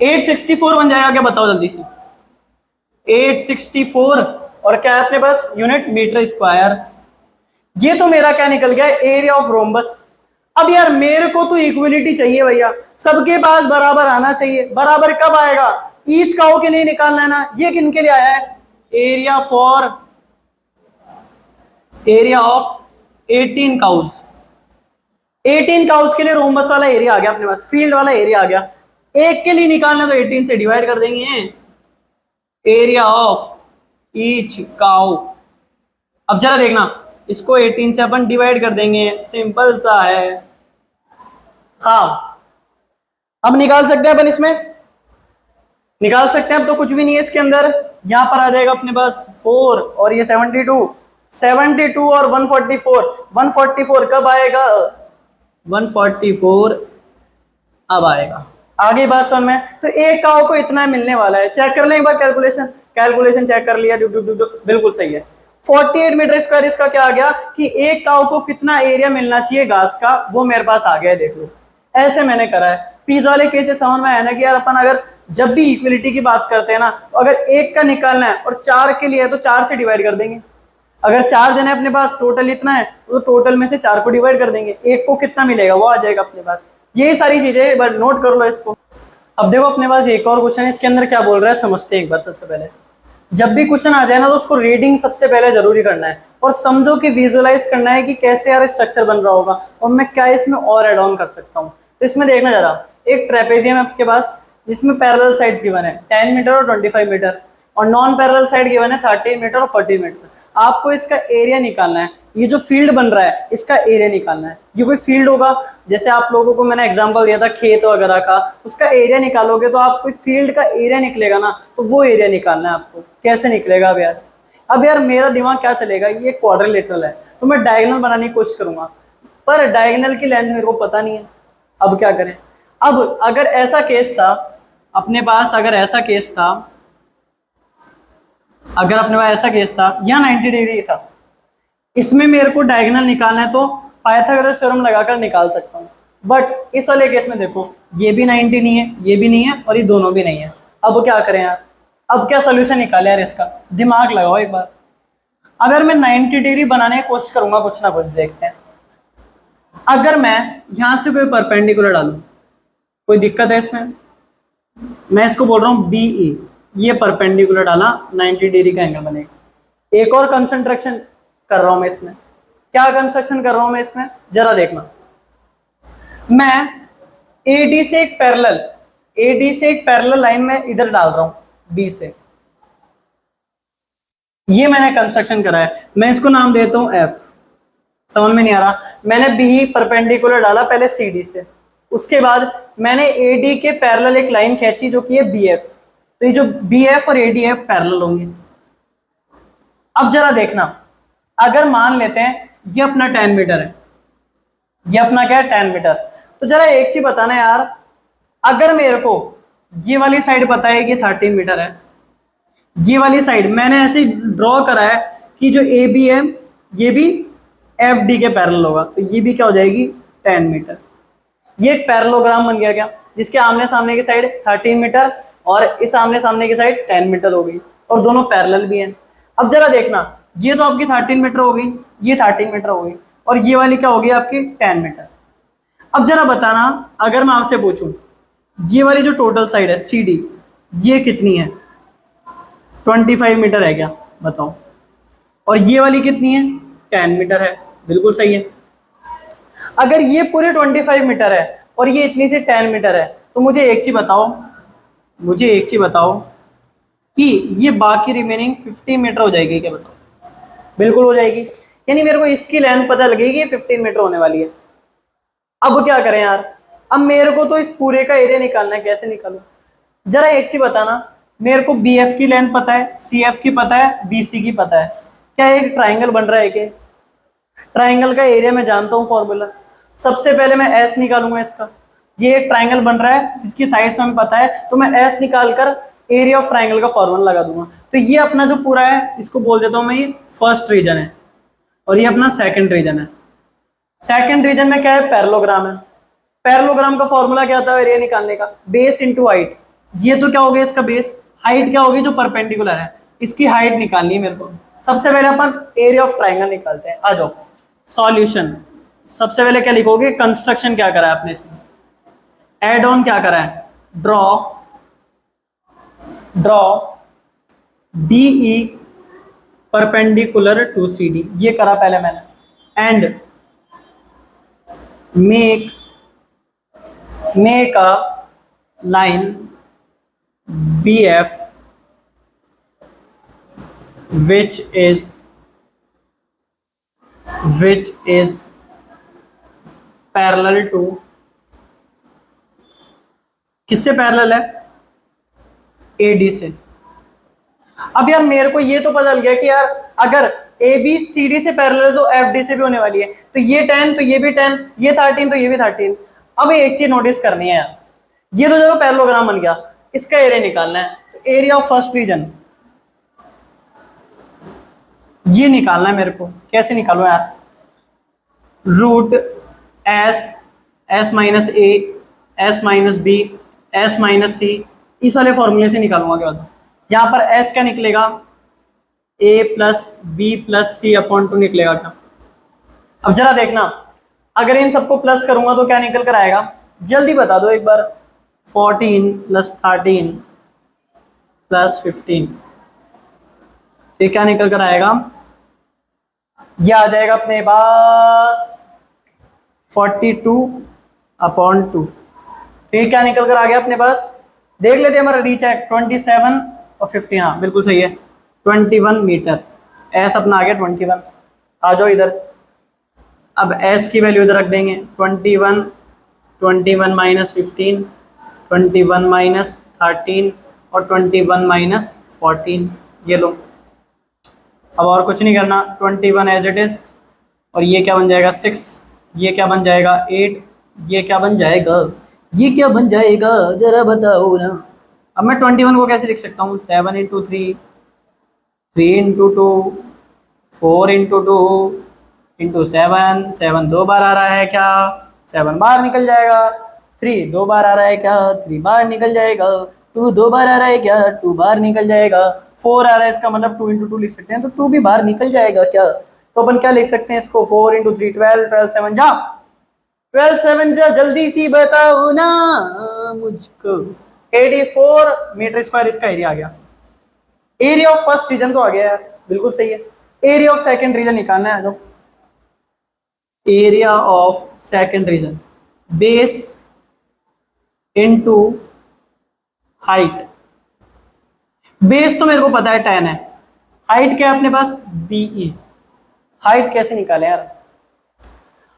864 बन जाएगा क्या, बताओ जल्दी से। 864 और क्या है अपने पास, यूनिट मीटर स्क्वायर। ये तो मेरा क्या निकल गया, एरिया ऑफ रोम्बस। अब यार मेरे को तो इक्वलिटी चाहिए भैया, सबके पास बराबर आना चाहिए। बराबर कब आएगा, ईच काउ के लिए निकालना है ना। ये किन के लिए आया है, area for, area of 18 cows. 18 cows के लिए रोम्बस वाला एरिया आ गया अपने पास, फील्ड वाला एरिया आ गया। एक के लिए निकालना तो 18 से डिवाइड कर देंगे, एरिया ऑफ ईच काउ। अब जरा देखना, इसको 18 से अपन डिवाइड कर देंगे, सिंपल सा है। हाँ अब निकाल सकते हैं अपन, इसमें निकाल सकते हैं। अब तो कुछ भी नहीं है इसके अंदर, यहां पर आ जाएगा अपने पास 4 और ये 72, 72 और 144, 144 कब आएगा, 144 अब आएगा। आगे बात समझ में, तो एक काउ को इतना मिलने वाला है। चेक कर लें एक बार कैलकुलेशन, कैलकुलेशन चेक कर लिया, बिल्कुल सही है। 48 मीटर स्क्वायर, इसका क्या आ गया कि एक काउ को कितना एरिया मिलना चाहिए घास का, वो मेरे पास आ गया है, देख लो ऐसे मैंने करा है। पिज्जा वाले केस से समझ में आया ना कि यार अपन अगर जब भी इक्वलिटी की बात करते हैं ना, तो अगर एक का निकालना है और 4 के लिए है तो 4 से डिवाइड कर देंगे। अगर 4 जने अपने पास टोटल इतना है तो टोटल में से 4 को डिवाइड कर देंगे, एक को कितना मिलेगा वो आ जाएगा अपने पास। यही सारी चीजें बट नोट कर लो इसको। अब देखो अपने पास एक और क्वेश्चन है, इसके अंदर क्या बोल रहा है समझते हैं एक बार। सबसे पहले जब भी क्वेश्चन आ जाए ना तो उसको रीडिंग सबसे पहले जरूरी करना है और समझो कि विजुअलाइज करना है कि कैसे यार स्ट्रक्चर बन रहा होगा और मैं क्या इसमें और एड ऑन कर सकता हूँ। तो इसमें देखना जरा, एक ट्रेपेजियम आपके पास जिसमें पैरेलल साइड्स गिवन है 10 मीटर और 25 मीटर और नॉन पैरेलल साइड गिवन है 30 मीटर और 40 मीटर। आपको इसका एरिया निकालना है, ये जो फील्ड बन रहा है इसका एरिया निकालना है। ये कोई फील्ड होगा, जैसे आप लोगों को मैंने एग्जांपल दिया था खेत वगैरह का, उसका एरिया निकालोगे तो आपको फील्ड का एरिया निकलेगा ना, तो वो एरिया निकालना है आपको। कैसे निकलेगा अब यार मेरा दिमाग क्या चलेगा, ये क्वाड्रिलेटरल है तो मैं डायगोनल बनाने की कोशिश करूंगा, पर डायगोनल की लेंथ मेरे को पता नहीं है। अब क्या करें? अब अगर ऐसा केस था अपने पास, अगर ऐसा केस था, अगर अपने पास ऐसा केस था, यहाँ 90 डिग्री था, इसमें मेरे को डायगोनल निकालना है तो पाइथागोरस थ्योरम लगाकर निकाल सकता हूँ। बट इस वाले केस में देखो, ये भी 90 नहीं है, ये भी नहीं है, और ये दोनों भी नहीं है। अब क्या करें यार? अब क्या सोल्यूशन निकाले यार इसका? दिमाग लगाओ एक बार। अगर मैं 90 डिग्री बनाने की कोशिश करूंगा, कुछ ना कुछ देखते हैं। अगर मैं यहां से कोई परपेंडिकुलर डालूं, कोई दिक्कत है इसमें? मैं इसको बोल रहा हूँ BE, ये परपेंडिकुलर डाला, 90 डिग्री का एंगल बनेगा। एक और कंसंट्रेशन कर रहा हूं मैं इसमें। क्या कंस्ट्रक्शन कर रहा हूं मैं इसमें, जरा देखना। मैं AD से एक पैरेलल लाइन में इधर डाल रहा हूं B से, ये मैंने कंस्ट्रक्शन करा है। मैं इसको नाम देता हूं F। समझ में नहीं आ रहा? मैंने BE परपेंडिकुलर डाला पहले CD से, उसके बाद मैंने AD के पैरेलल एक लाइन खींची जो कि है BF। तो ये जो BF और AD है पैरेलल होंगे। अब जरा देखना, अगर मान लेते हैं ये अपना 10 मीटर है, ये अपना क्या है, 10 मीटर। तो जरा एक चीज बताना यार, अगर मेरे को ये वाली साइड पता है कि 13 मीटर है, ये वाली साइड मैंने ऐसे ड्रॉ करा है कि जो AB है ये भी FD के पैरेलल होगा, तो ये भी क्या हो जाएगी, 10 मीटर। ये एक पैरेललोग्राम बन गया क्या, जिसके आमने सामने की साइड 13 मीटर और इस आमने सामने की साइड 10 मीटर हो गई, और दोनों पैरेलल भी हैं। अब जरा देखना, ये तो आपकी 13 मीटर हो गई, ये 13 मीटर हो गई, और ये वाली क्या हो गई आपकी 10 मीटर। अब जरा बताना, अगर मैं आपसे पूछूं ये वाली जो टोटल साइड है CD, ये कितनी है? 25 मीटर है क्या, बताओ। और ये वाली कितनी है? 10 मीटर है, बिल्कुल सही है। अगर ये पूरे 25 मीटर है और ये इतनी सी 10 मीटर है, तो मुझे एक चीज बताओ कि ये बाकी रिमेनिंग 50 मीटर हो जाएगी क्या, बताओ। बिल्कुल हो जाएगी, यानी मेरे को इसकी लेंथ पता लगेगी 15 मीटर होने वाली है। अब क्या करें यार? अब मेरे को तो इस पूरे का एरिया निकालना है, कैसे निकालूं? जरा एक चीज बताना, मेरे को BF की लेंथ पता है, CF की पता है, BC की पता है। क्या एक ट्राइंगल बन रहा है? कि ट्राइंगल का एरिया मैं जानता हूँ फॉर्मूला। सबसे पहले मैं S निकालूंगा इसका। ये एक ट्राइंगल बन रहा है जिसकी साइड्स हमें पता है, तो मैं S निकालकर एरिया ऑफ ट्राइंगल का फॉर्मूला लगा दूंगा। तो ये अपना जो पूरा है इसको बोल देता हूँ मैं, ये फर्स्ट रीजन है, और ये अपना सेकंड रीजन है। सेकंड रीजन में क्या है, पैरेललोग्राम है। पैरेललोग्राम का फॉर्मूला क्या था एरिया निकालने का, बेस इंटू हाइट। ये तो क्या हो गया इसका बेस, हाइट क्या होगी जो परपेंडिकुलर है, इसकी हाइट निकालनी है मेरे को। सबसे पहले अपन एरिया ऑफ ट्राइंगल निकालते हैं। आ जाओ, सॉल्यूशन। सबसे पहले क्या लिखोगे, कंस्ट्रक्शन क्या करा है आपने इसमें, एड ऑन क्या करा है, draw BE perpendicular to CD, ये करा पहले मैंने। And make a line BF which is parallel to, किससे पैरेलल है, AD से। अब यार मेरे को ये तो पता लग गया कि यार अगर AB CD से पैरेलल है तो FD से भी होने वाली है, तो ये 10 तो ये भी 10, ये 13 तो ये भी 13। अब एक चीज नोटिस करनी है यार, ये तो जो पैरेललोग्राम बन गया, इसका एरिया निकालना है। तो एरिया ऑफ फर्स्ट रीजन ये निकालना है मेरे को। कैसे निकालो यार, root S minus A, S minus B, S minus C, इस वाले फॉर्मूले से निकालूंगा। क्या होता, यहाँ पर S क्या निकलेगा, A plus B plus C upon 2 निकलेगा क्या। अब जरा देखना, अगर इन सबको प्लस करूंगा तो क्या निकल कर आएगा, जल्दी बता दो एक बार। 14 प्लस 13 प्लस 15, ये क्या निकल कर आएगा, ये आ जाएगा अपने पास 42 अपॉन 2। तो ये क्या निकल कर आ गया अपने पास, देख लेते हैं हमारा रीच है 27 और 15, हाँ बिल्कुल सही है 21 मीटर। एस अपना आ गया 21। आ जाओ इधर, अब एस की वैल्यू इधर रख देंगे, 21 माइनस 15, 21 माइनस 13 और 21 माइनस 14, ये लो। अब और कुछ नहीं करना, 21 एज इट इज, और ये क्या बन जाएगा 6, ये क्या बन जाएगा 8, ये क्या बन जाएगा, ये क्या बन जाएगा जरा बताओ ना। अब मैं 21 को कैसे लिख सकता हूँ, 7 × 3, 3 × 2, 4 × 2 × 7, 7 दो बार आ रहा है क्या, 7 बाहर निकल जाएगा। 3 दो बार आ रहा है क्या, 3 बाहर निकल जाएगा। 2 दो बार आ रहा है क्या, 2 बाहर निकल जाएगा। 4 आ रहा है, इसका मतलब 2 × 2 लिख सकते हैं, तो 2 भी बाहर निकल जाएगा क्या। तो अपन क्या लिख सकते हैं इसको, 4 × 3 12, 12 7 जा, 12 7 जा, जल्दी सी बताओ ना मुझको। 84 मीटर स्क्वायर इसका एरिया आ गया। एरिया ऑफ फर्स्ट रीजन तो आ गया यार, बिल्कुल सही है। एरिया ऑफ सेकंड रीजन निकालना है। जो area of second region, base into height. Base तो मेरे को पता है 10 है, हाइट क्या है अपने पास, बीई। हाइट कैसे निकाले यार,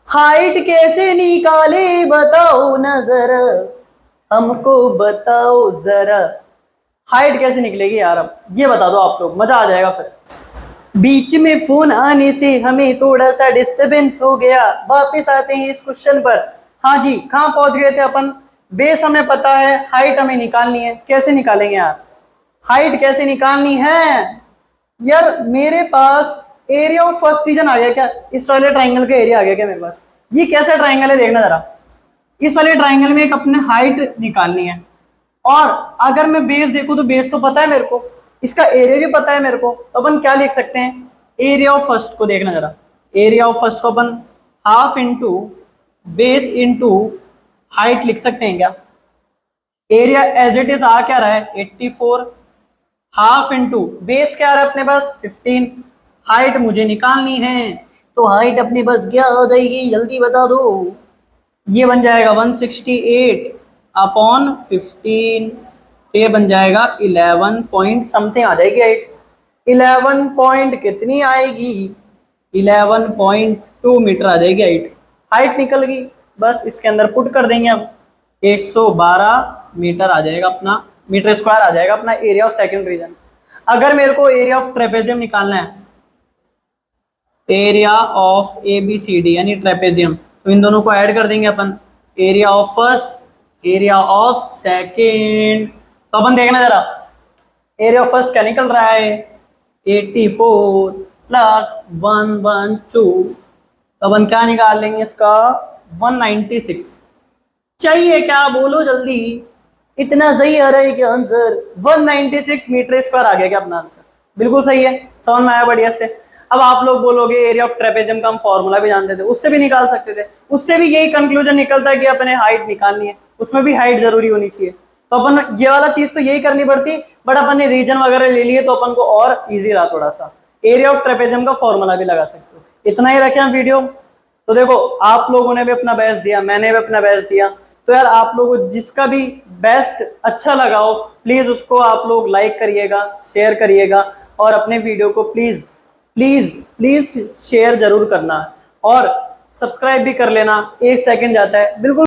हाइट कैसे निकाले बताओ ना जरा, हमको बताओ जरा। हाइट कैसे निकलेगी यार, अब ये बता दो आप लोग, मजा आ जाएगा फिर। बीच में फोन आने से हमें थोड़ा सा डिस्टरबेंस हो गया, वापस आते हैं इस क्वेश्चन पर। हाँ जी, कहाँ पहुंच गए थे अपन। बेस हमें पता है, हाइट हमें निकालनी है, कैसे निकालेंगे यार, हाइट कैसे निकालनी है यार। मेरे पास एरिया ऑफ फर्स्ट रीजन आ गया क्या, इस वाले ट्राइंगल का एरिया आ गया क्या मेरे पास। ये कैसा ट्राइंगल है देखना जरा, इस वाले ट्राइंगल में एक अपने हाइट निकालनी है, और अगर मैं बेस देखूं तो बेस तो पता है मेरे को, इसका एरिया भी पता है मेरे को। तो अपन क्या लिख सकते हैं, एरिया ऑफ फर्स्ट को देखना जरा, एरिया ऑफ फर्स्ट को अपन half into base into height लिख सकते हैं क्या। एरिया एज इट इज आ क्या रहा है 84, हाफ इंटू बेस क्या आ रहा है अपने पास 15, हाइट मुझे निकालनी है, तो हाइट अपने पास क्या हो जाएगी जल्दी बता दो। ये बन जाएगा 168 अपॉन 15, तो ये बन जाएगा 11 पॉइंट समथिंग आ जाएगी हाइट। 11 पॉइंट कितनी आएगी, 11.2 मीटर आ जाएगी हाइट। हाइट निकल गई, बस इसके अंदर पुट कर देंगे अब, 112 मीटर आ जाएगा अपना, मीटर स्क्वायर आ जाएगा अपना एरिया ऑफ सेकंड रीजन। अगर मेरे को एरिया ऑफ ट्रेपेजियम निकालना है, एरिया ऑफ ABCD यानी ट्रेपेजियम, तो इन दोनों को ऐड कर देंगे अपन, area of first, area of second. तो अपन देखना जरा, एरिया ऑफ फर्स्ट क्या निकल रहा है 84 प्लस 112, तो अपन क्या निकाल लेंगे इसका 196। चाहिए क्या बोलो जल्दी, इतना सही आ रहा है क्या आंसर, 196 मीटर स्क्वायर आ गया क्या अपना आंसर, बिल्कुल सही है, समझ में आया बढ़िया से। अब आप लोग बोलोगे एरिया ऑफ ट्रेपेजियम का हम फॉर्मूला भी जानते थे, उससे भी निकाल सकते थे, उससे भी यही कंक्लूजन निकलता है कि अपने हाइट निकालनी है, उसमें भी हाइट जरूरी होनी चाहिए। तो अपन ये वाला चीज तो यही करनी पड़ती, बट अपन ने रीजन वगैरह ले लिए तो अपन को और इजी रहा थोड़ा सा। एरिया ऑफ ट्रेपेजियम का फॉर्मूला भी लगा सकते हो। इतना ही रखें हम वीडियो। तो देखो आप लोगों ने भी अपना बेस्ट दिया, मैंने भी अपना बेस्ट दिया, तो यार आप लोगों को जिसका भी बेस्ट अच्छा लगा हो प्लीज उसको आप लोग लाइक करिएगा, शेयर करिएगा, और अपने वीडियो को प्लीज प्लीज प्लीज शेयर जरूर करना, और सब्सक्राइब भी कर लेना, 1 सेकंड जाता है बिल्कुल।